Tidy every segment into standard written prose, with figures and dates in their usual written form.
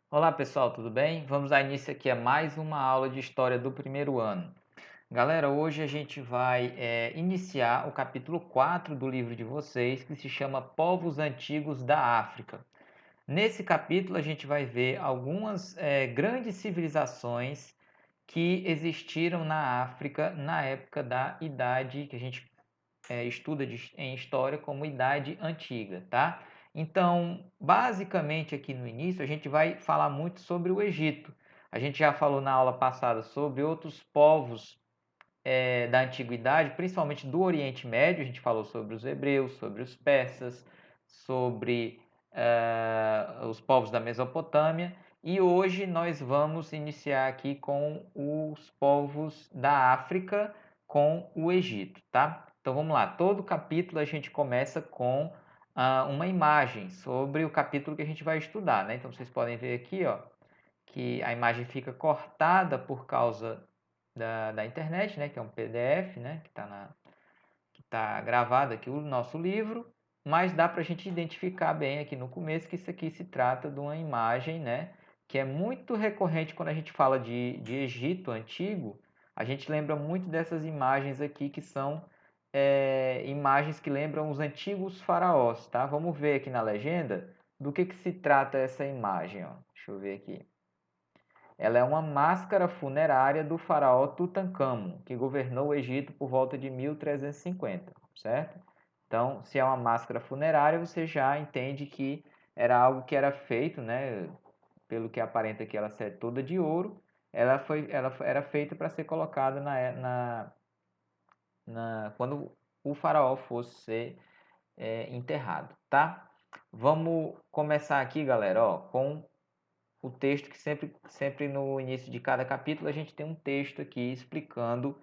Olá pessoal, tudo bem? Vamos dar início aqui a mais uma aula de história do primeiro ano. Galera, hoje a gente vai iniciar o capítulo 4 do livro de vocês, que se chama Povos Antigos da África. Nesse capítulo a gente vai ver algumas grandes civilizações que existiram na África na época da Idade, que a gente estuda em história como Idade Antiga, tá? Então, basicamente aqui no início, a gente vai falar muito sobre o Egito. A gente já falou na aula passada sobre outros povos da Antiguidade, principalmente do Oriente Médio. A gente falou sobre os hebreus, sobre os persas, sobre os povos da Mesopotâmia. E hoje nós vamos iniciar aqui com os povos da África, com o Egito, tá? Então vamos lá, todo capítulo a gente começa com uma imagem sobre o capítulo que a gente vai estudar, né? Então vocês podem ver aqui, ó, que a imagem fica cortada por causa da internet, né? Que é um PDF, né? Que tá gravado aqui o nosso livro, mas dá para a gente identificar bem aqui no começo que isso aqui se trata de uma imagem, né? Que é muito recorrente quando a gente fala de Egito antigo. A gente lembra muito dessas imagens aqui que são imagens que lembram os antigos faraós, tá? Vamos ver aqui na legenda do que se trata essa imagem, ó. Deixa eu ver aqui. Ela é uma máscara funerária do faraó Tutancâmon, que governou o Egito por volta de 1350, certo? Então, se é uma máscara funerária, você já entende que era algo que era feito, né? Pelo que aparenta que ela é toda de ouro, ela era feita para ser colocada quando o faraó fosse ser enterrado, tá? Vamos começar aqui, galera, ó, com o texto que sempre no início de cada capítulo a gente tem um texto aqui explicando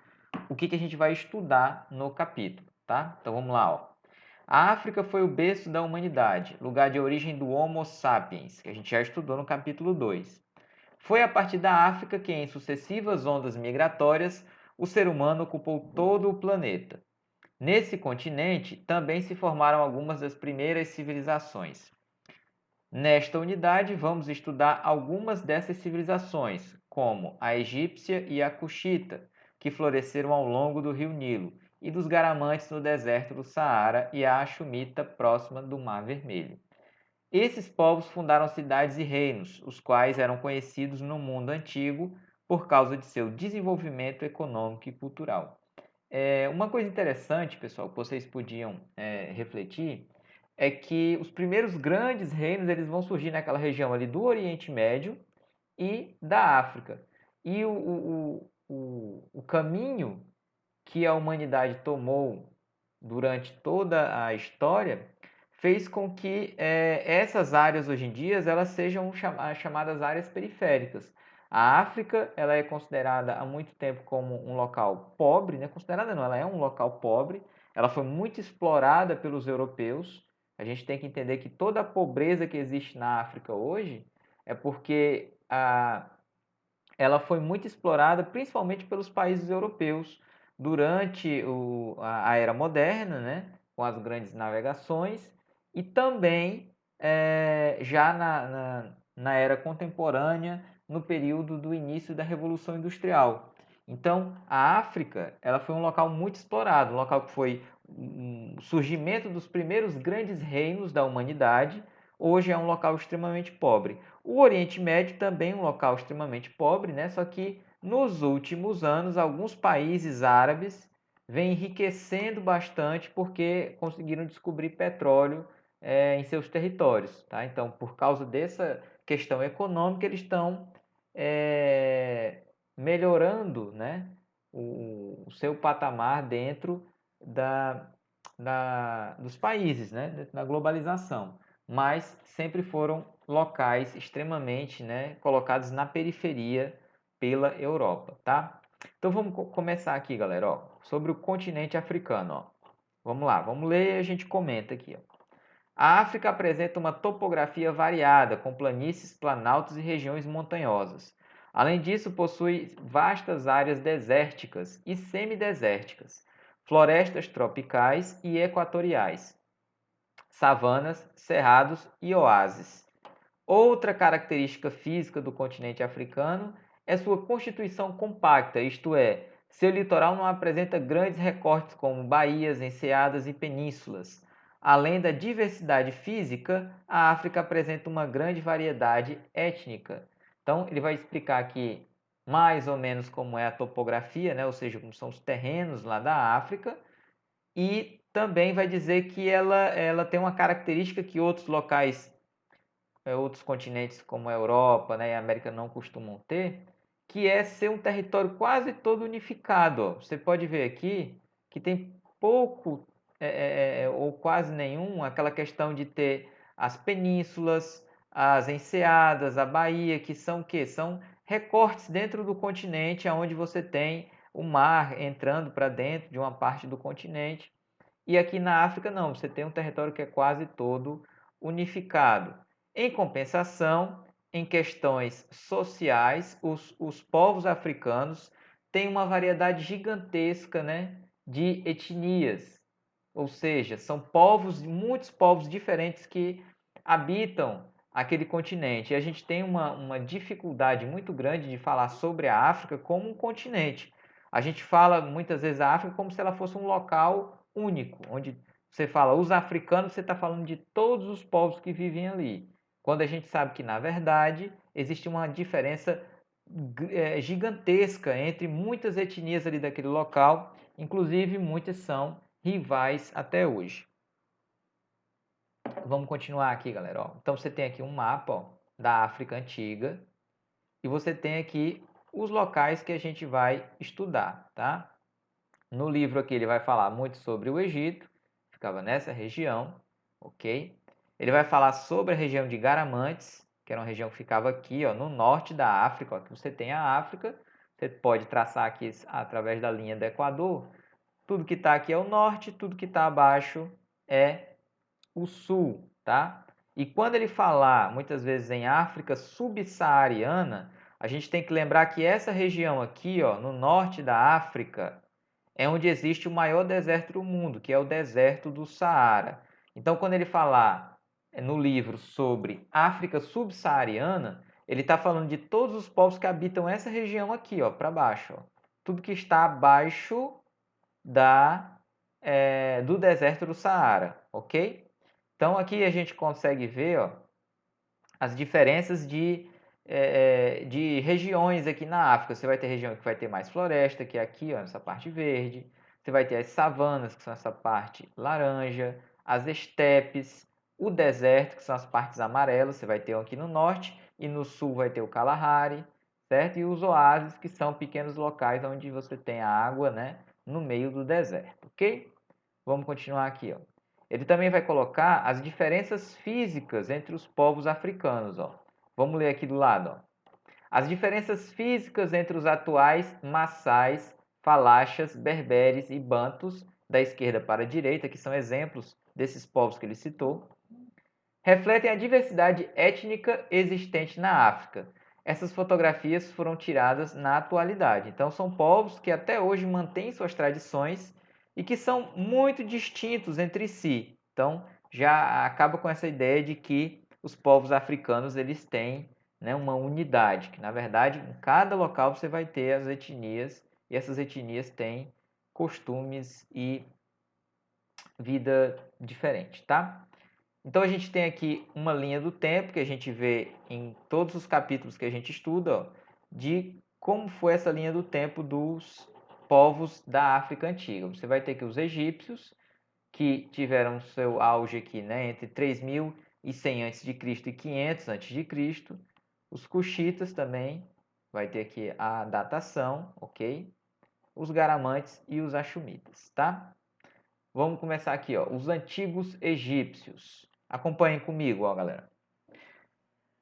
o que a gente vai estudar no capítulo, tá? Então vamos lá, ó. A África foi o berço da humanidade, lugar de origem do Homo sapiens, que a gente já estudou no capítulo 2. Foi a partir da África que, em sucessivas ondas migratórias, o ser humano ocupou todo o planeta. Nesse continente também se formaram algumas das primeiras civilizações. Nesta unidade, vamos estudar algumas dessas civilizações, como a egípcia e a cuxita, que floresceram ao longo do rio Nilo, e dos garamantes no deserto do Saara e a axumita próxima do Mar Vermelho. Esses povos fundaram cidades e reinos, os quais eram conhecidos no mundo antigo por causa de seu desenvolvimento econômico e cultural. Uma coisa interessante, pessoal, que vocês podiam refletir é que os primeiros grandes reinos eles vão surgir naquela região ali do Oriente Médio e da África. E o caminho que a humanidade tomou durante toda a história fez com que essas áreas hoje em dia elas sejam chamadas áreas periféricas. A África ela é considerada há muito tempo como um local pobre, né? Considerada não, ela é um local pobre. Ela foi muito explorada pelos europeus. A gente tem que entender que toda a pobreza que existe na África hoje é porque ela foi muito explorada principalmente pelos países europeus durante a Era Moderna, né, com as grandes navegações, e também já na Era Contemporânea, no período do início da Revolução Industrial. Então, a África ela foi um local muito explorado, um local que foi um surgimento dos primeiros grandes reinos da humanidade. Hoje é um local extremamente pobre. O Oriente Médio também é um local extremamente pobre, né? Só que nos últimos anos, alguns países árabes vêm enriquecendo bastante porque conseguiram descobrir petróleo em seus territórios, tá? Então, por causa dessa questão econômica, eles estão melhorando, né, o seu patamar dentro dos países, né, dentro da globalização, mas sempre foram locais extremamente, né, colocados na periferia pela Europa, tá? Então vamos começar aqui, galera, ó, sobre o continente africano, ó. Vamos lá, vamos ler e a gente comenta aqui, ó. A África apresenta uma topografia variada, com planícies, planaltos e regiões montanhosas. Além disso, possui vastas áreas desérticas e semidesérticas, florestas tropicais e equatoriais, savanas, cerrados e oásis. Outra característica física do continente africano é sua constituição compacta, isto é, seu litoral não apresenta grandes recortes como baías, enseadas e penínsulas. Além da diversidade física, a África apresenta uma grande variedade étnica. Então, ele vai explicar aqui mais ou menos como é a topografia, né? Ou seja, como são os terrenos lá da África, e também vai dizer que ela tem uma característica que outros locais, outros continentes como a Europa, né, e a América não costumam ter, que é ser um território quase todo unificado. Ó. Você pode ver aqui que tem pouco ou quase nenhum aquela questão de ter as penínsulas, as enseadas, a Bahia, que são o quê? São recortes dentro do continente, onde você tem o mar entrando para dentro de uma parte do continente. E aqui na África não, você tem um território que é quase todo unificado. Em compensação, em questões sociais, os povos africanos têm uma variedade gigantesca, né, de etnias. Ou seja, são povos, muitos povos diferentes que habitam aquele continente. E a gente tem uma dificuldade muito grande de falar sobre a África como um continente. A gente fala muitas vezes a África como se ela fosse um local único, onde você fala os africanos, você está falando de todos os povos que vivem ali. Quando a gente sabe que, na verdade, existe uma diferença gigantesca entre muitas etnias ali daquele local, inclusive muitas são rivais até hoje. Vamos continuar aqui, galera. Ó. Então você tem aqui um mapa ó, da África Antiga e você tem aqui os locais que a gente vai estudar, tá? No livro aqui ele vai falar muito sobre o Egito, ficava nessa região, ok? Ele vai falar sobre a região de Garamantes, que era uma região que ficava aqui, ó, no norte da África. Ó, que você tem a África, você pode traçar aqui através da linha do Equador. Tudo que está aqui é o norte, tudo que está abaixo é o sul, tá? E quando ele falar muitas vezes em África subsaariana, a gente tem que lembrar que essa região aqui, ó, no norte da África, é onde existe o maior deserto do mundo, que é o deserto do Saara. Então, quando ele falar no livro sobre África subsaariana, ele está falando de todos os povos que habitam essa região aqui, ó, para baixo. Ó. Tudo que está abaixo do deserto do Saara, ok? Então, aqui a gente consegue ver ó, as diferenças de regiões aqui na África. Você vai ter região que vai ter mais floresta, que é aqui, ó, essa parte verde. Você vai ter as savanas, que são essa parte laranja. As estepes, o deserto, que são as partes amarelas. Você vai ter um aqui no norte e no sul vai ter o Kalahari, certo? E os oásis, que são pequenos locais onde você tem a água, né, no meio do deserto, ok? Vamos continuar aqui, ó. Ele também vai colocar as diferenças físicas entre os povos africanos. Ó. Vamos ler aqui do lado. Ó. As diferenças físicas entre os atuais maçais, falachas, berberes e bantus, da esquerda para a direita, que são exemplos desses povos que ele citou, refletem a diversidade étnica existente na África. Essas fotografias foram tiradas na atualidade. Então, são povos que até hoje mantêm suas tradições e que são muito distintos entre si. Então, já acaba com essa ideia de que os povos africanos eles têm né, uma unidade, que na verdade em cada local você vai ter as etnias e essas etnias têm costumes e vida diferente, tá? Então a gente tem aqui uma linha do tempo que a gente vê em todos os capítulos que a gente estuda, ó, de como foi essa linha do tempo dos povos da África Antiga. Você vai ter aqui os egípcios, que tiveram seu auge aqui né, entre 3100 a.C. e 500 a.C. Os cuxitas também, vai ter aqui a datação, ok? Os garamantes e os achumitas, tá? Vamos começar aqui, ó, os antigos egípcios. Acompanhem comigo, ó, galera.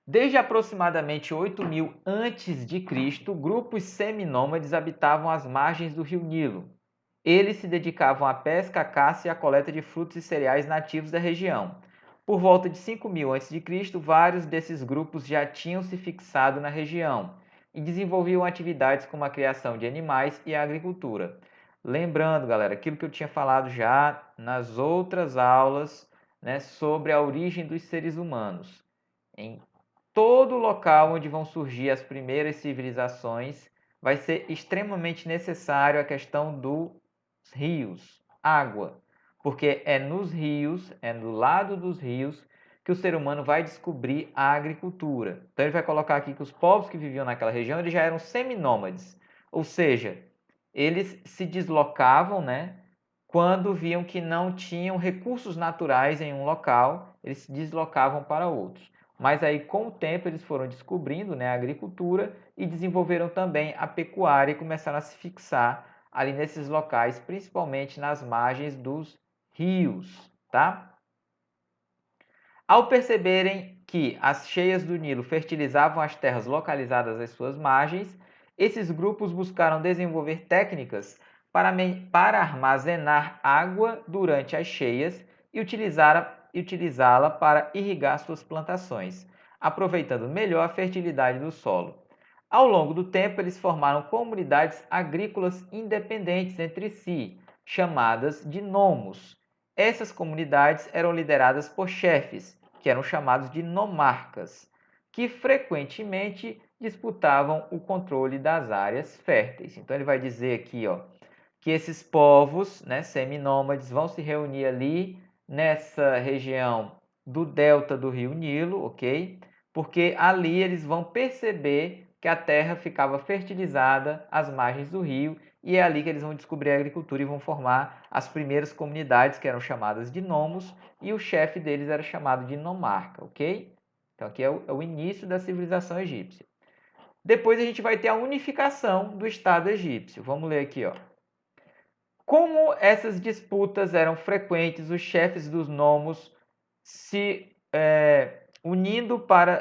Desde aproximadamente 8000 a.C., grupos seminômades habitavam as margens do rio Nilo. Eles se dedicavam à pesca, à caça e à coleta de frutos e cereais nativos da região. Por volta de 5000 a.C., vários desses grupos já tinham se fixado na região e desenvolviam atividades como a criação de animais e a agricultura. Lembrando, galera, aquilo que eu tinha falado já nas outras aulas né, sobre a origem dos seres humanos. Em todo local onde vão surgir as primeiras civilizações vai ser extremamente necessário a questão dos rios, água, porque é nos rios, é do lado dos rios que o ser humano vai descobrir a agricultura. Então ele vai colocar aqui que os povos que viviam naquela região eles já eram seminômades, ou seja, eles se deslocavam, né, quando viam que não tinham recursos naturais em um local, eles se deslocavam para outros. Mas aí, com o tempo, eles foram descobrindo, né, a agricultura e desenvolveram também a pecuária e começaram a se fixar ali nesses locais, principalmente nas margens dos rios, tá? Ao perceberem que as cheias do Nilo fertilizavam as terras localizadas às suas margens, esses grupos buscaram desenvolver técnicas para armazenar água durante as cheias e utilizá-la para irrigar suas plantações, aproveitando melhor a fertilidade do solo. Ao longo do tempo, eles formaram comunidades agrícolas independentes entre si, chamadas de nomos. Essas comunidades eram lideradas por chefes, que eram chamados de nomarcas, que frequentemente disputavam o controle das áreas férteis. Então ele vai dizer aqui, ó, que esses povos, né, seminômades, vão se reunir ali nessa região do delta do Rio Nilo, ok? Porque ali eles vão perceber que a terra ficava fertilizada às margens do rio e é ali que eles vão descobrir a agricultura e vão formar as primeiras comunidades que eram chamadas de nomos e o chefe deles era chamado de nomarca, ok? Então aqui é o início da civilização egípcia. Depois a gente vai ter a unificação do Estado egípcio. Vamos ler aqui, ó. Como essas disputas eram frequentes, os chefes dos nomos se unindo para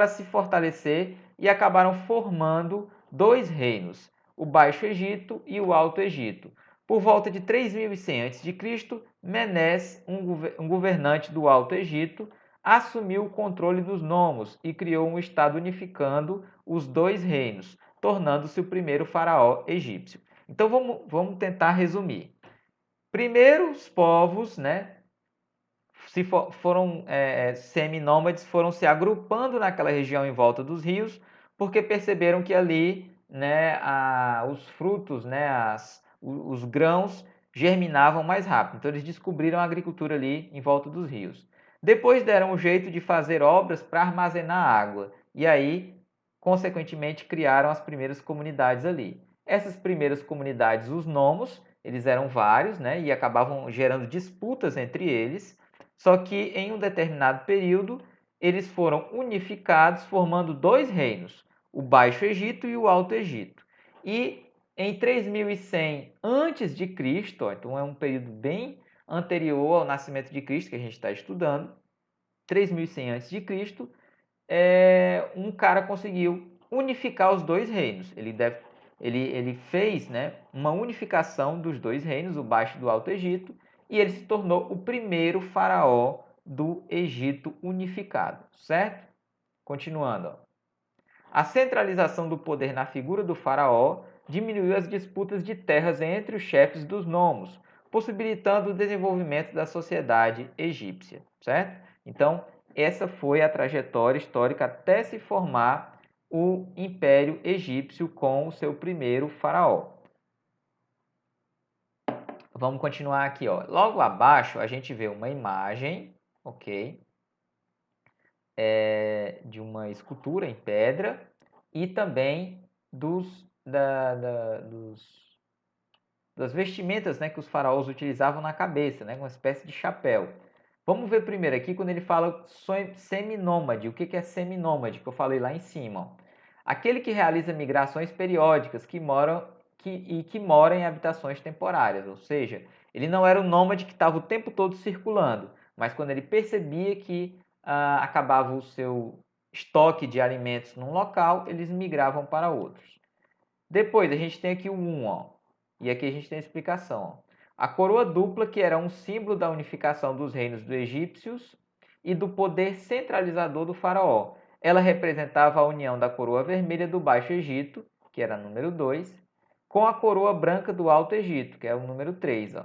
se fortalecer e acabaram formando dois reinos, o Baixo Egito e o Alto Egito. Por volta de 3100 a.C., Menés, um governante do Alto Egito, assumiu o controle dos nomos e criou um estado unificando os dois reinos, tornando-se o primeiro faraó egípcio. Então vamos tentar resumir. Primeiro, os povos, né, foram seminômades, foram se agrupando naquela região em volta dos rios, porque perceberam que ali, né, os frutos, né, os grãos germinavam mais rápido. Então eles descobriram a agricultura ali em volta dos rios. Depois deram um jeito de fazer obras para armazenar água e aí, consequentemente, criaram as primeiras comunidades ali. Essas primeiras comunidades, os nomos, eles eram vários, né, e acabavam gerando disputas entre eles. Só que em um determinado período, eles foram unificados, formando dois reinos, o Baixo Egito e o Alto Egito. E em 3100 a.C., então é um período bem anterior ao nascimento de Cristo que a gente está estudando, 3100 a.C., um cara conseguiu unificar os dois reinos. Ele fez, né, uma unificação dos dois reinos, o Baixo e do Alto Egito, e ele se tornou o primeiro faraó do Egito unificado, certo? Continuando. Ó. A centralização do poder na figura do faraó diminuiu as disputas de terras entre os chefes dos nomos, possibilitando o desenvolvimento da sociedade egípcia, certo? Então, essa foi a trajetória histórica até se formar o Império Egípcio com o seu primeiro faraó. Vamos continuar aqui, ó. Logo abaixo a gente vê uma imagem, ok? De uma escultura em pedra e também das vestimentas, né, que os faraós utilizavam na cabeça, né, uma espécie de chapéu. Vamos ver primeiro aqui quando ele fala seminômade. O que é seminômade? Que eu falei lá em cima. Ó. Aquele que realiza migrações periódicas que mora em habitações temporárias. Ou seja, ele não era um nômade que estava o tempo todo circulando, mas quando ele percebia que acabava o seu estoque de alimentos num local, eles migravam para outros. Depois a gente tem aqui o 1, ó, e aqui a gente tem a explicação. Ó. A coroa dupla, que era um símbolo da unificação dos reinos dos egípcios e do poder centralizador do faraó. Ela representava a união da coroa vermelha do Baixo Egito, que era número 2, com a coroa branca do Alto Egito, que é o número 3. Ó.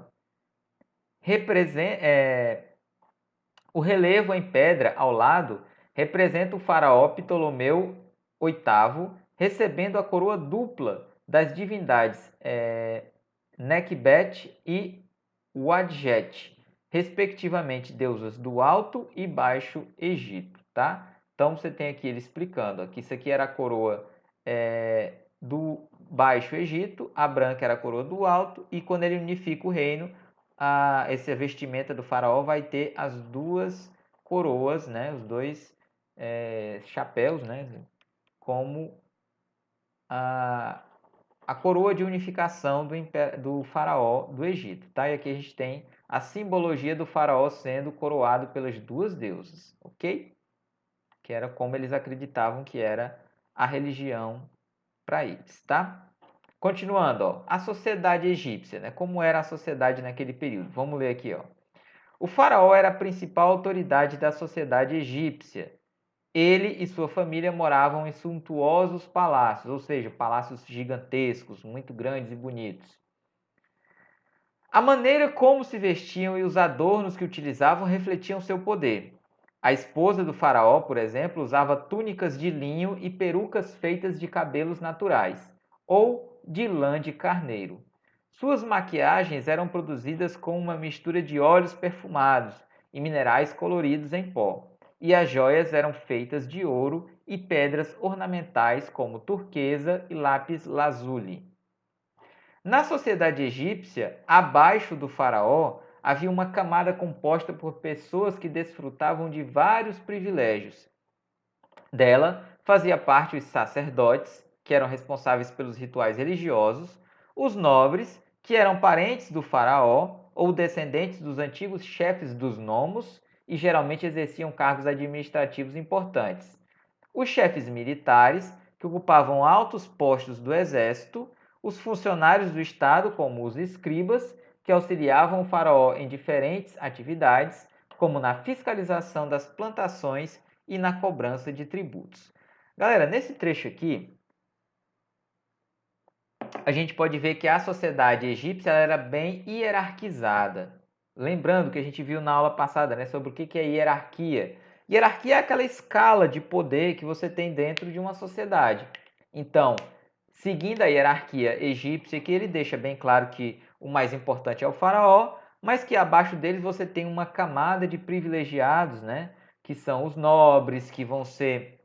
O relevo em pedra ao lado representa o faraó Ptolomeu VIII, recebendo a coroa dupla das divindades Nekhbet e Wadjet, respectivamente deusas do Alto e Baixo Egito, tá? Então você tem aqui ele explicando que isso aqui era a coroa do Baixo Egito, a branca era a coroa do Alto, e quando ele unifica o reino, essa vestimenta do faraó vai ter as duas coroas, né? Os dois chapéus, né? Como a coroa de unificação do faraó do Egito, tá? E aqui a gente tem a simbologia do faraó sendo coroado pelas duas deusas, ok? Que era como eles acreditavam que era a religião para eles, tá? Continuando, ó, a sociedade egípcia, né? Como era a sociedade naquele período? Vamos ler aqui, ó. O faraó era a principal autoridade da sociedade egípcia. Ele e sua família moravam em suntuosos palácios, ou seja, palácios gigantescos, muito grandes e bonitos. A maneira como se vestiam e os adornos que utilizavam refletiam seu poder. A esposa do faraó, por exemplo, usava túnicas de linho e perucas feitas de cabelos naturais, ou de lã de carneiro. Suas maquiagens eram produzidas com uma mistura de óleos perfumados e minerais coloridos em pó, e as joias eram feitas de ouro e pedras ornamentais como turquesa e lápis lazuli. Na sociedade egípcia, abaixo do faraó, havia uma camada composta por pessoas que desfrutavam de vários privilégios. Dela fazia parte os sacerdotes, que eram responsáveis pelos rituais religiosos, os nobres, que eram parentes do faraó ou descendentes dos antigos chefes dos nomos e geralmente exerciam cargos administrativos importantes. Os chefes militares, que ocupavam altos postos do exército, os funcionários do Estado, como os escribas, que auxiliavam o faraó em diferentes atividades, como na fiscalização das plantações e na cobrança de tributos. Galera, nesse trecho aqui, a gente pode ver que a sociedade egípcia era bem hierarquizada. Lembrando que a gente viu na aula passada, né, sobre o que é hierarquia. Hierarquia é aquela escala de poder que você tem dentro de uma sociedade. Então, seguindo a hierarquia egípcia, que ele deixa bem claro que o mais importante é o faraó, mas que abaixo deles você tem uma camada de privilegiados, né, que são os nobres, que vão ser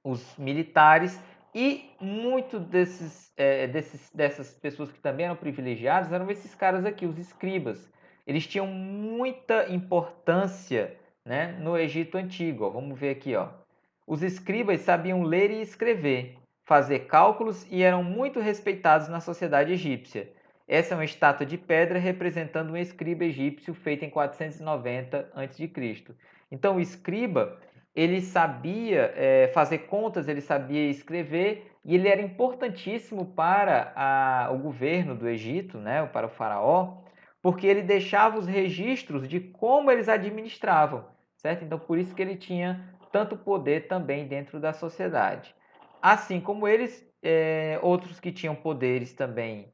os militares, e muito dessas pessoas que também eram privilegiadas eram esses caras aqui, os escribas. Eles tinham muita importância, né, no Egito Antigo. Ó. Vamos ver aqui. Ó. Os escribas sabiam ler e escrever, fazer cálculos e eram muito respeitados na sociedade egípcia. Essa é uma estátua de pedra representando um escriba egípcio feito em 490 a.C. Então, o escriba ele sabia fazer contas, ele sabia escrever e ele era importantíssimo para o governo do Egito, né, para o faraó, porque ele deixava os registros de como eles administravam, certo? Então, por isso que ele tinha tanto poder também dentro da sociedade. Assim como eles, outros que tinham poderes também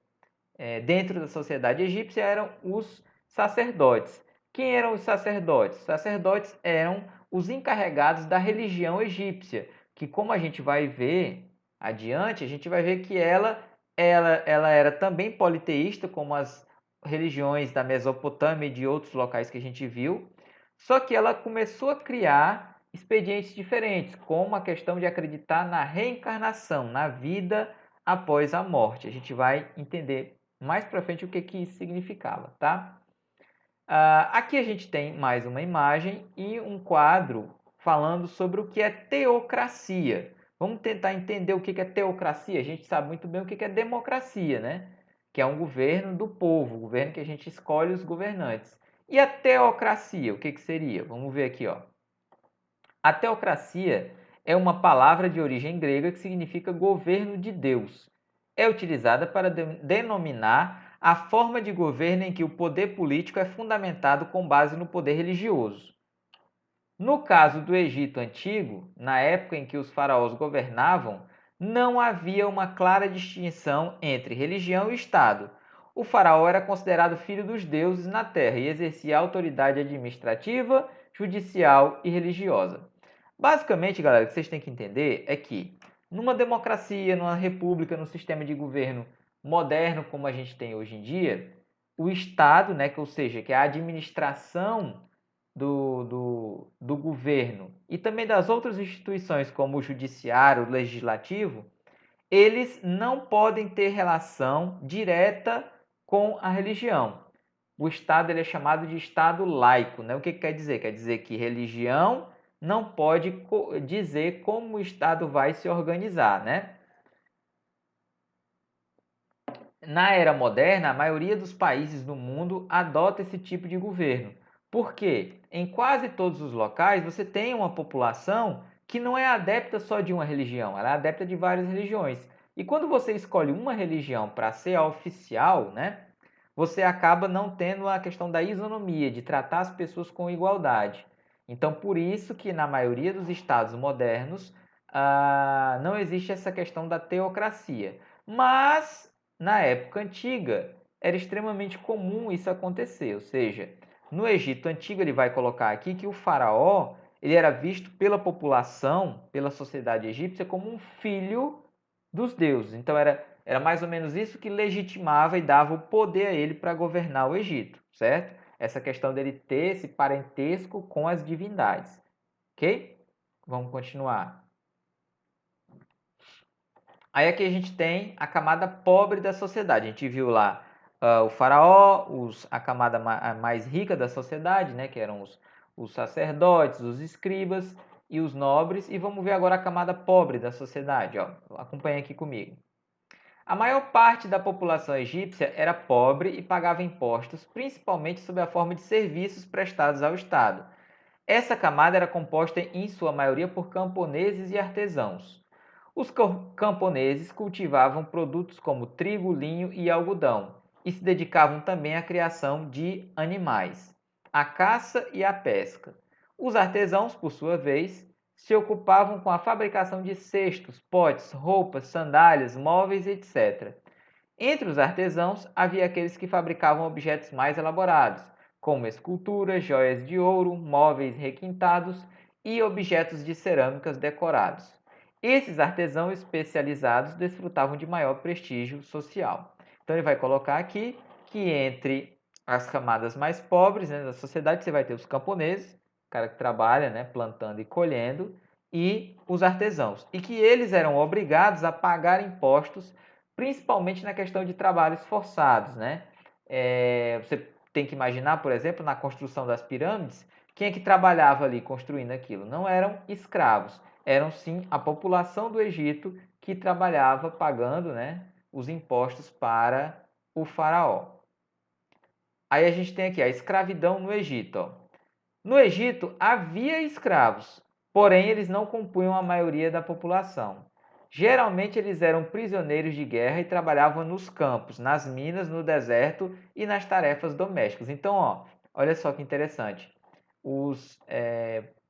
dentro da sociedade egípcia eram os sacerdotes. Quem eram os sacerdotes? Os sacerdotes eram os encarregados da religião egípcia, que como a gente vai ver adiante, a gente vai ver que ela era também politeísta, como as religiões da Mesopotâmia e de outros locais que a gente viu, só que ela começou a criar expedientes diferentes, como a questão de acreditar na reencarnação, na vida após a morte. A gente vai entender mais para frente o que isso significava, tá? Aqui a gente tem mais uma imagem e um quadro falando sobre o que é teocracia. Vamos tentar entender o que é teocracia. A gente sabe muito bem o que é democracia, né? Que é um governo do povo, um governo que a gente escolhe os governantes. E a teocracia, o que seria? Vamos ver aqui, ó. A teocracia é uma palavra de origem grega que significa governo de Deus. É utilizada para denominar a forma de governo em que o poder político é fundamentado com base no poder religioso. No caso do Egito Antigo, na época em que os faraós governavam, não havia uma clara distinção entre religião e Estado. O faraó era considerado filho dos deuses na terra e exercia autoridade administrativa, judicial e religiosa. Basicamente, galera, o que vocês têm que entender é que numa democracia, numa república, num sistema de governo moderno como a gente tem hoje em dia, o Estado, né, ou seja, que é a administração do governo e também das outras instituições como o judiciário, o legislativo, eles não podem ter relação direta com a religião. O Estado ele é chamado de Estado laico, né? O que quer dizer? Quer dizer que religião não pode dizer como o Estado vai se organizar, né? Na era moderna, a maioria dos países do mundo adota esse tipo de governo. Por quê? Em quase todos os locais você tem uma população que não é adepta só de uma religião, ela é adepta de várias religiões. E quando você escolhe uma religião para ser a oficial, né, você acaba não tendo a questão da isonomia, de tratar as pessoas com igualdade. Então, por isso que na maioria dos estados modernos não existe essa questão da teocracia. Mas na época antiga, era extremamente comum isso acontecer, ou seja, no Egito Antigo ele vai colocar aqui que o faraó ele era visto pela população, pela sociedade egípcia, como um filho dos deuses. Então era mais ou menos isso que legitimava e dava o poder a ele para governar o Egito, certo? Essa questão dele ter esse parentesco com as divindades, ok? Vamos continuar. Aí aqui a gente tem a camada pobre da sociedade. A gente viu lá o faraó, a camada mais rica da sociedade, né, que eram os sacerdotes, os escribas e os nobres. E vamos ver agora a camada pobre da sociedade. Ó. Acompanha aqui comigo. A maior parte da população egípcia era pobre e pagava impostos, principalmente sob a forma de serviços prestados ao Estado. Essa camada era composta em sua maioria por camponeses e artesãos. Os camponeses cultivavam produtos como trigo, linho e algodão e se dedicavam também à criação de animais, à caça e à pesca. Os artesãos, por sua vez, se ocupavam com a fabricação de cestos, potes, roupas, sandálias, móveis, etc. Entre os artesãos havia aqueles que fabricavam objetos mais elaborados, como esculturas, joias de ouro, móveis requintados e objetos de cerâmicas decorados. Esses artesãos especializados desfrutavam de maior prestígio social. Então ele vai colocar aqui que entre as camadas mais pobres, né, da sociedade você vai ter os camponeses, o cara que trabalha, né, plantando e colhendo, e os artesãos, e que eles eram obrigados a pagar impostos, principalmente na questão de trabalhos forçados, né? Você tem que imaginar, por exemplo, na construção das pirâmides, quem é que trabalhava ali construindo aquilo? Não eram escravos, eram sim a população do Egito que trabalhava pagando, né, os impostos para o faraó. Aí a gente tem aqui a escravidão no Egito. Ó. No Egito havia escravos, porém eles não compunham a maioria da população. Geralmente eles eram prisioneiros de guerra e trabalhavam nos campos, nas minas, no deserto e nas tarefas domésticas. Então, ó, olha só que interessante.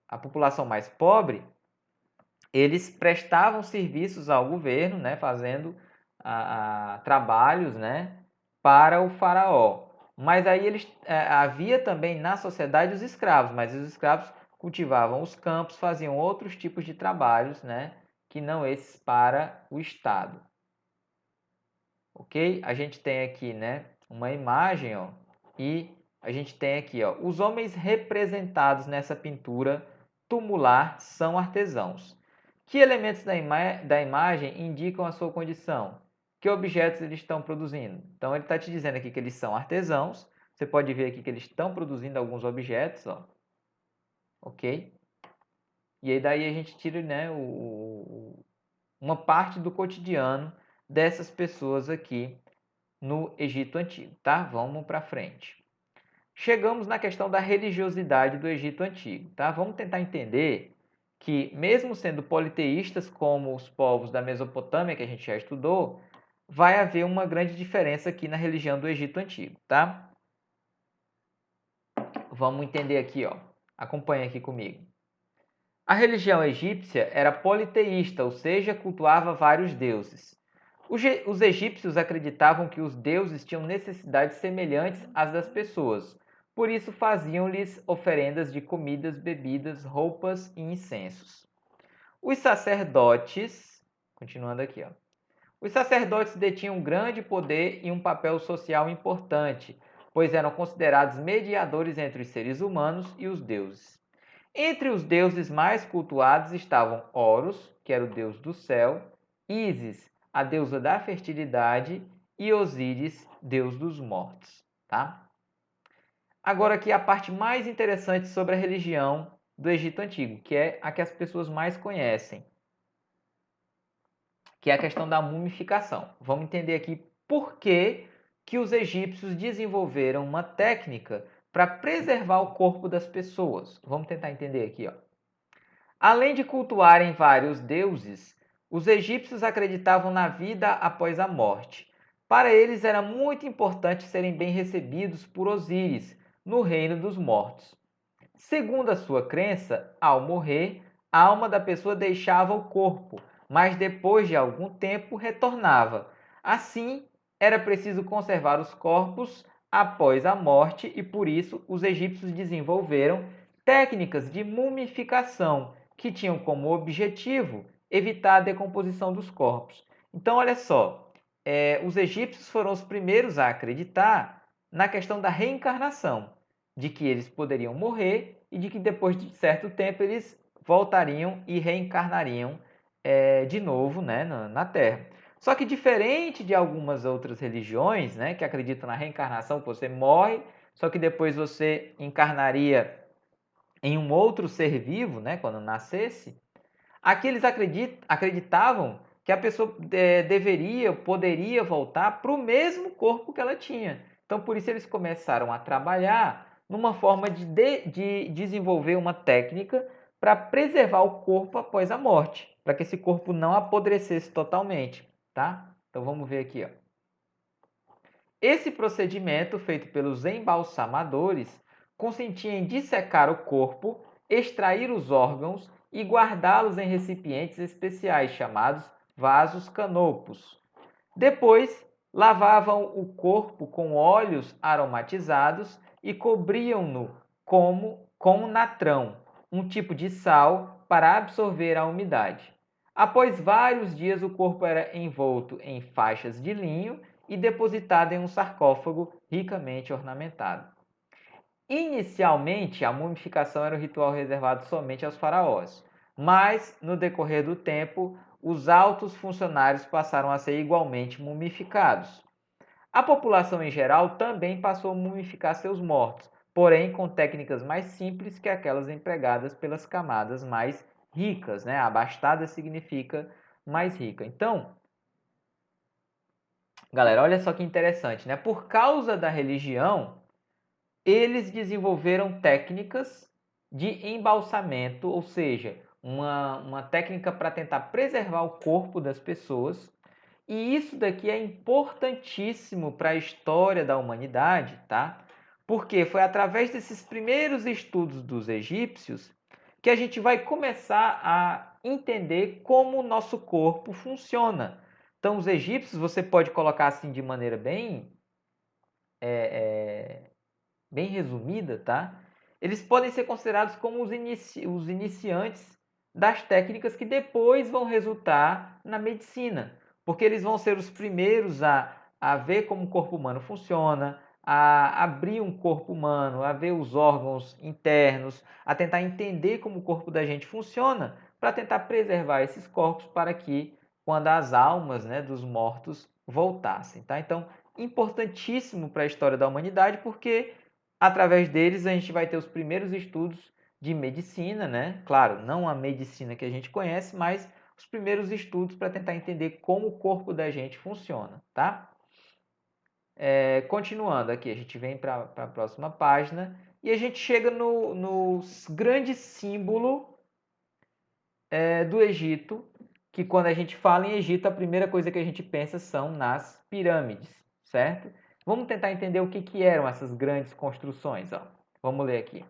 A população mais pobre, eles prestavam serviços ao governo, né, fazendo trabalhos, né, para o faraó. Mas aí havia também na sociedade os escravos, mas os escravos cultivavam os campos, faziam outros tipos de trabalhos, né, que não esses para o Estado. Ok? A gente tem aqui, né, uma imagem, ó, e a gente tem aqui, ó, os homens representados nessa pintura tumular são artesãos. Que elementos da imagem indicam a sua condição? Que objetos eles estão produzindo? Então, ele está te dizendo aqui que eles são artesãos. Você pode ver aqui que eles estão produzindo alguns objetos, ó. Ok? E aí daí a gente tira, né, uma parte do cotidiano dessas pessoas aqui no Egito Antigo, tá? Vamos para frente. Chegamos na questão da religiosidade do Egito Antigo, tá? Vamos tentar entender que, mesmo sendo politeístas como os povos da Mesopotâmia, que a gente já estudou, vai haver uma grande diferença aqui na religião do Egito Antigo, tá? Vamos entender aqui, ó. Acompanha aqui comigo. A religião egípcia era politeísta, ou seja, cultuava vários deuses. Os egípcios acreditavam que os deuses tinham necessidades semelhantes às das pessoas. por isso faziam-lhes oferendas de comidas, bebidas, roupas e incensos. Os sacerdotes, continuando aqui, ó. Os sacerdotes detinham grande poder e um papel social importante, pois eram considerados mediadores entre os seres humanos e os deuses. Entre os deuses mais cultuados estavam Horus, que era o deus do céu, Ísis, a deusa da fertilidade, e Osíris, deus dos mortos. Tá? Agora aqui a parte mais interessante sobre a religião do Egito Antigo, que é a que as pessoas mais conhecem, que é a questão da mumificação. Vamos entender aqui por que os egípcios desenvolveram uma técnica para preservar o corpo das pessoas. Vamos tentar entender aqui, ó. Além de cultuarem vários deuses, os egípcios acreditavam na vida após a morte. Para eles era muito importante serem bem recebidos por Osíris, no reino dos mortos. Segundo a sua crença, ao morrer, a alma da pessoa deixava o corpo, mas depois de algum tempo retornava. Assim, era preciso conservar os corpos após a morte e por isso os egípcios desenvolveram técnicas de mumificação que tinham como objetivo evitar a decomposição dos corpos. Então, olha só, os egípcios foram os primeiros a acreditar na questão da reencarnação, de que eles poderiam morrer e de que depois de certo tempo eles voltariam e reencarnariam de novo, né, na Terra. Só que diferente de algumas outras religiões, né, que acreditam na reencarnação, você morre, só que depois você encarnaria em um outro ser vivo, né, quando nascesse, aqui eles acreditavam que a pessoa poderia voltar para o mesmo corpo que ela tinha. Então, por isso eles começaram a trabalhar numa forma de desenvolver uma técnica para preservar o corpo após a morte, para que esse corpo não apodrecesse totalmente, tá? Então, vamos ver aqui, ó. Esse procedimento, feito pelos embalsamadores, consistia em dissecar o corpo, extrair os órgãos e guardá-los em recipientes especiais chamados vasos canopos. Depois, lavavam o corpo com óleos aromatizados e cobriam-no com natrão, um tipo de sal para absorver a umidade. Após vários dias, o corpo era envolto em faixas de linho e depositado em um sarcófago ricamente ornamentado. Inicialmente, a mumificação era um ritual reservado somente aos faraós, mas, no decorrer do tempo, os altos funcionários passaram a ser igualmente mumificados. A população em geral também passou a mumificar seus mortos, porém com técnicas mais simples que aquelas empregadas pelas camadas mais ricas, né? Abastada significa mais rica. Então, galera, olha só que interessante, né? Por causa da religião, eles desenvolveram técnicas de embalsamento, ou seja, uma técnica para tentar preservar o corpo das pessoas. E isso daqui é importantíssimo para a história da humanidade, tá? Porque foi através desses primeiros estudos dos egípcios que a gente vai começar a entender como o nosso corpo funciona. Então, os egípcios, você pode colocar assim de maneira bem resumida, tá? Eles podem ser considerados como os iniciantes das técnicas que depois vão resultar na medicina, porque eles vão ser os primeiros a ver como o corpo humano funciona, a abrir um corpo humano, a ver os órgãos internos, a tentar entender como o corpo da gente funciona, para tentar preservar esses corpos para que, quando as almas, né, dos mortos voltassem, tá? Então, importantíssimo para a história da humanidade, porque através deles a gente vai ter os primeiros estudos de medicina, né? Claro, não a medicina que a gente conhece, mas os primeiros estudos para tentar entender como o corpo da gente funciona, tá? Continuando aqui, a gente vem para a próxima página e a gente chega no grande símbolo do Egito, que quando a gente fala em Egito, a primeira coisa que a gente pensa são nas pirâmides, certo? Vamos tentar entender o que eram essas grandes construções, ó. Vamos ler aqui.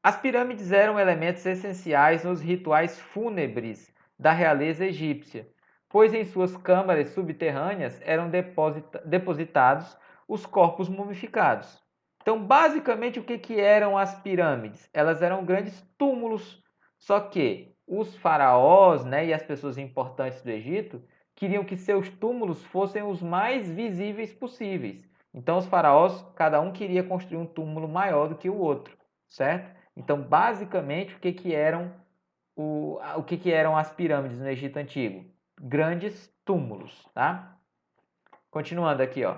As pirâmides eram elementos essenciais nos rituais fúnebres da realeza egípcia, pois em suas câmaras subterrâneas eram depositados os corpos mumificados. Então, basicamente, o que eram as pirâmides? Elas eram grandes túmulos, só que os faraós, né, e as pessoas importantes do Egito queriam que seus túmulos fossem os mais visíveis possíveis. Então, os faraós, cada um queria construir um túmulo maior do que o outro, certo? Então, basicamente, o que eram as pirâmides no Egito Antigo? Grandes túmulos, tá? Continuando aqui, ó.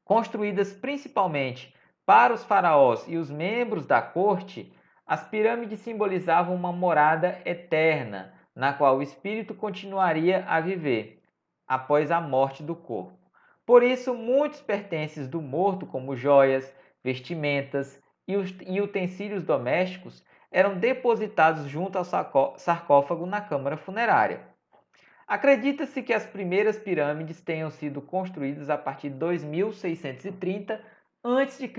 Construídas principalmente para os faraós e os membros da corte, as pirâmides simbolizavam uma morada eterna, na qual o espírito continuaria a viver após a morte do corpo. Por isso, muitos pertences do morto, como joias, vestimentas e utensílios domésticos, eram depositados junto ao sarcófago na câmara funerária. Acredita-se que as primeiras pirâmides tenham sido construídas a partir de 2630 a.C.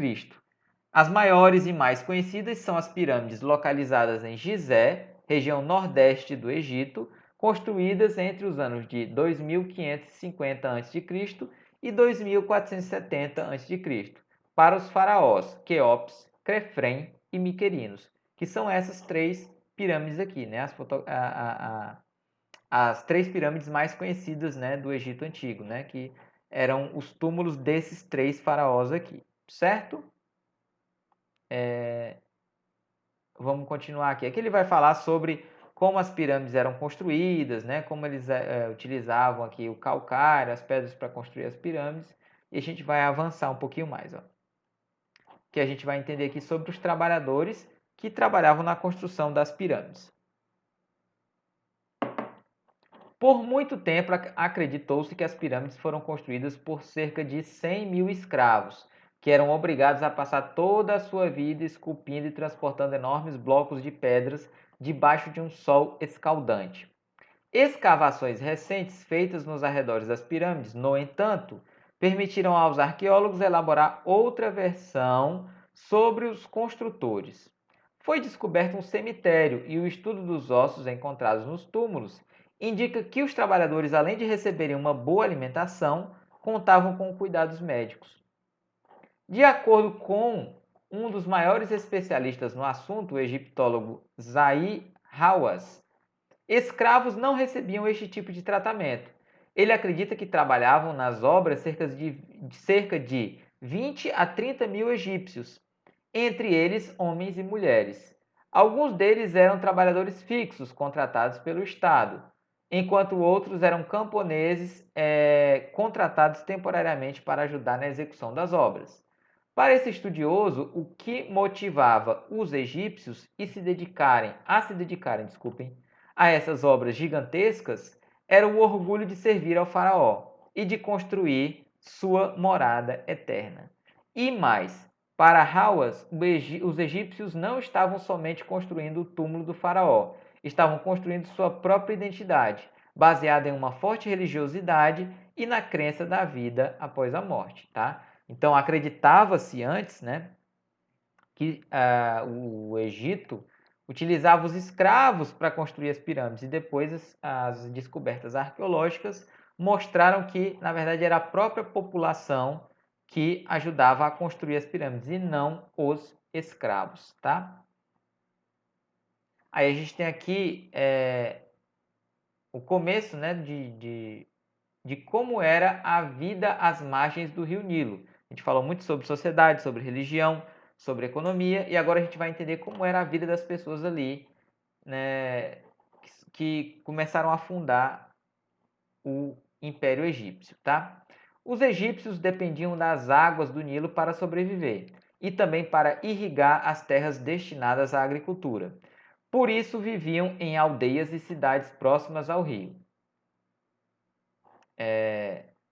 As maiores e mais conhecidas são as pirâmides localizadas em Gizé, região nordeste do Egito, construídas entre os anos de 2550 a.C. e 2470 a.C., para os faraós Quéops, Crefrem e Miquerinos, que são essas três pirâmides aqui, né? As três pirâmides mais conhecidas, né, do Egito Antigo, né, que eram os túmulos desses três faraós aqui, certo? Vamos continuar aqui. Aqui ele vai falar sobre como as pirâmides eram construídas, né, como eles utilizavam aqui o calcário, as pedras para construir as pirâmides, e a gente vai avançar um pouquinho mais, ó. Que a gente vai entender aqui sobre os trabalhadores que trabalhavam na construção das pirâmides. Por muito tempo, acreditou-se que as pirâmides foram construídas por cerca de 100 mil escravos, que eram obrigados a passar toda a sua vida esculpindo e transportando enormes blocos de pedras debaixo de um sol escaldante. Escavações recentes feitas nos arredores das pirâmides, no entanto, permitiram aos arqueólogos elaborar outra versão sobre os construtores. Foi descoberto um cemitério e o estudo dos ossos encontrados nos túmulos indica que os trabalhadores, além de receberem uma boa alimentação, contavam com cuidados médicos. De acordo com um dos maiores especialistas no assunto, o egiptólogo Zahi Hawass, escravos não recebiam este tipo de tratamento. Ele acredita que trabalhavam nas obras cerca de 20 a 30 mil egípcios, entre eles homens e mulheres. Alguns deles eram trabalhadores fixos, contratados pelo Estado, enquanto outros eram camponeses contratados temporariamente para ajudar na execução das obras. Para esse estudioso, o que motivava os egípcios a se dedicarem a essas obras gigantescas era o orgulho de servir ao faraó e de construir sua morada eterna. E mais, para Hawass, os egípcios não estavam somente construindo o túmulo do faraó, estavam construindo sua própria identidade, baseada em uma forte religiosidade e na crença da vida após a morte, tá? Então acreditava-se antes, né, que o Egito utilizava os escravos para construir as pirâmides e depois as descobertas arqueológicas mostraram que, na verdade, era a própria população que ajudava a construir as pirâmides e não os escravos, tá? Aí a gente tem aqui o começo, né, de como era a vida às margens do Rio Nilo. A gente falou muito sobre sociedade, sobre religião, sobre economia, e agora a gente vai entender como era a vida das pessoas ali, né, que começaram a fundar o Império Egípcio, tá? Os egípcios dependiam das águas do Nilo para sobreviver e também para irrigar as terras destinadas à agricultura. Por isso viviam em aldeias e cidades próximas ao rio.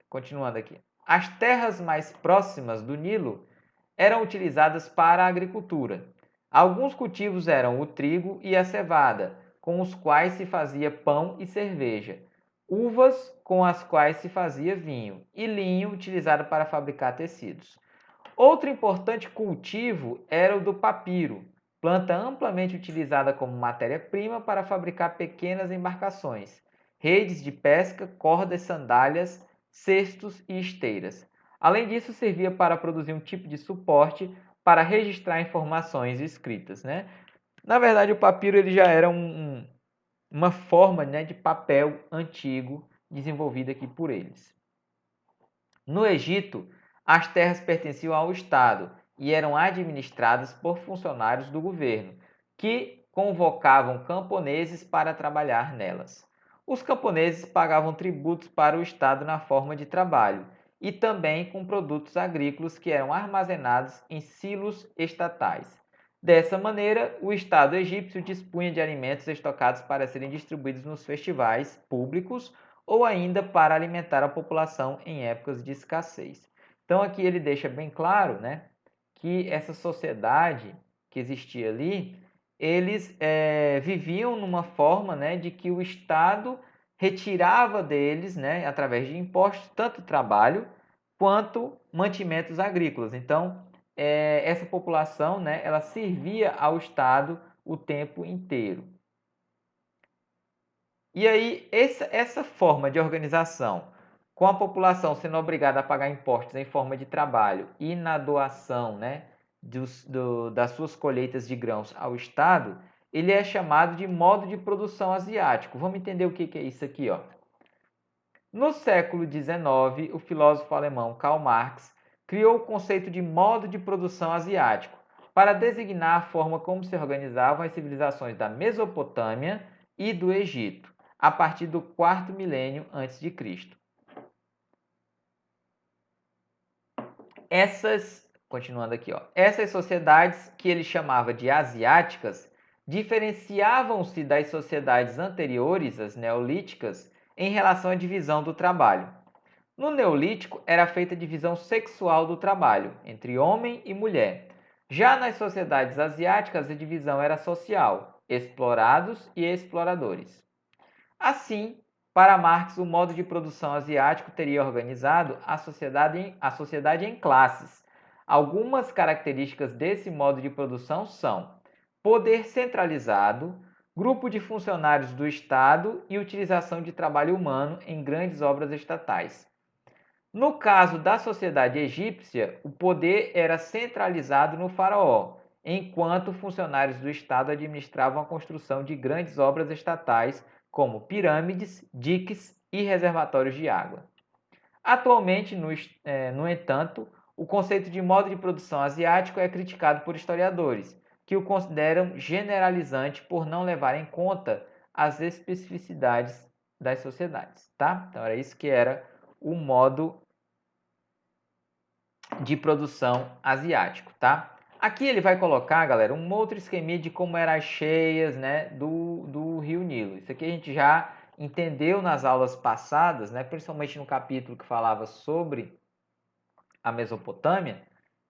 Continuando aqui. As terras mais próximas do Nilo eram utilizadas para a agricultura. Alguns cultivos eram o trigo e a cevada, com os quais se fazia pão e cerveja, uvas, com as quais se fazia vinho, e linho, utilizado para fabricar tecidos. Outro importante cultivo era o do papiro, planta amplamente utilizada como matéria-prima para fabricar pequenas embarcações, redes de pesca, cordas, sandálias, cestos e esteiras. Além disso, servia para produzir um tipo de suporte para registrar informações escritas, né? Na verdade, o papiro ele já era uma forma, né, de papel antigo desenvolvida aqui por eles. No Egito, as terras pertenciam ao Estado e eram administradas por funcionários do governo, que convocavam camponeses para trabalhar nelas. Os camponeses pagavam tributos para o Estado na forma de trabalho e também com produtos agrícolas que eram armazenados em silos estatais. Dessa maneira, o Estado egípcio dispunha de alimentos estocados para serem distribuídos nos festivais públicos ou ainda para alimentar a população em épocas de escassez. Então aqui ele deixa bem claro, né, que essa sociedade que existia ali, eles viviam numa forma, né, de que o Estado retirava deles, né, através de impostos, tanto trabalho quanto mantimentos agrícolas. Então essa população, né, ela servia ao Estado o tempo inteiro. E aí, essa forma de organização, com a população sendo obrigada a pagar impostos em forma de trabalho e na doação, né, das suas colheitas de grãos ao Estado, ele é chamado de modo de produção asiático. Vamos entender o que é isso aqui, ó. No século XIX, o filósofo alemão Karl Marx criou o conceito de modo de produção asiático para designar a forma como se organizavam as civilizações da Mesopotâmia e do Egito, a partir do quarto milênio antes de Cristo. Continuando aqui, ó, essas sociedades que ele chamava de asiáticas diferenciavam-se das sociedades anteriores, as neolíticas, em relação à divisão do trabalho. No Neolítico, era feita a divisão sexual do trabalho, entre homem e mulher. Já nas sociedades asiáticas, a divisão era social, explorados e exploradores. Assim, para Marx, o modo de produção asiático teria organizado a sociedade em classes. Algumas características desse modo de produção são poder centralizado, grupo de funcionários do Estado e utilização de trabalho humano em grandes obras estatais. No caso da sociedade egípcia, o poder era centralizado no faraó, enquanto funcionários do Estado administravam a construção de grandes obras estatais, como pirâmides, diques e reservatórios de água. Atualmente, no entanto, o conceito de modo de produção asiático é criticado por historiadores, que o consideram generalizante por não levar em conta as especificidades das sociedades. Tá? Então, era isso que era o modo de produção asiático, tá? Aqui ele vai colocar, galera, um outro esquema de como eram as cheias, né, do Rio Nilo. Isso aqui a gente já entendeu nas aulas passadas, né, principalmente no capítulo que falava sobre a Mesopotâmia,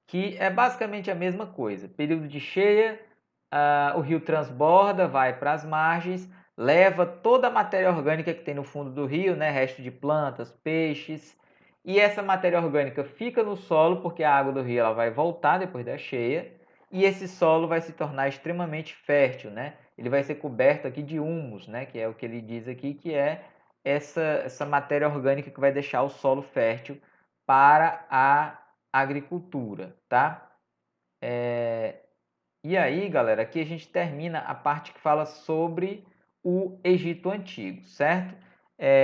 que é basicamente a mesma coisa. Período de cheia, o rio transborda, vai para as margens, leva toda a matéria orgânica que tem no fundo do rio, né, resto de plantas, peixes, e essa matéria orgânica fica no solo porque a água do rio ela vai voltar depois da cheia, e esse solo vai se tornar extremamente fértil, né? Ele vai ser coberto aqui de humus, né, que é o que ele diz aqui, que é essa matéria orgânica que vai deixar o solo fértil para a agricultura, tá? E aí, galera, aqui a gente termina a parte que fala sobre o Egito Antigo, certo?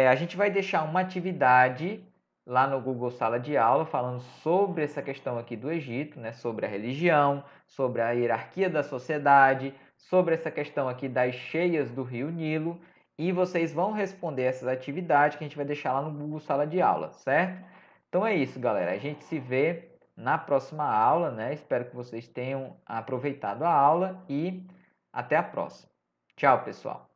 A gente vai deixar uma atividade lá no Google Sala de Aula falando sobre essa questão aqui do Egito, né? Sobre a religião, sobre a hierarquia da sociedade, sobre essa questão aqui das cheias do Rio Nilo. E vocês vão responder essas atividades que a gente vai deixar lá no Google Sala de Aula, certo? Então é isso, galera. A gente se vê na próxima aula, né? Espero que vocês tenham aproveitado a aula e até a próxima. Tchau, pessoal.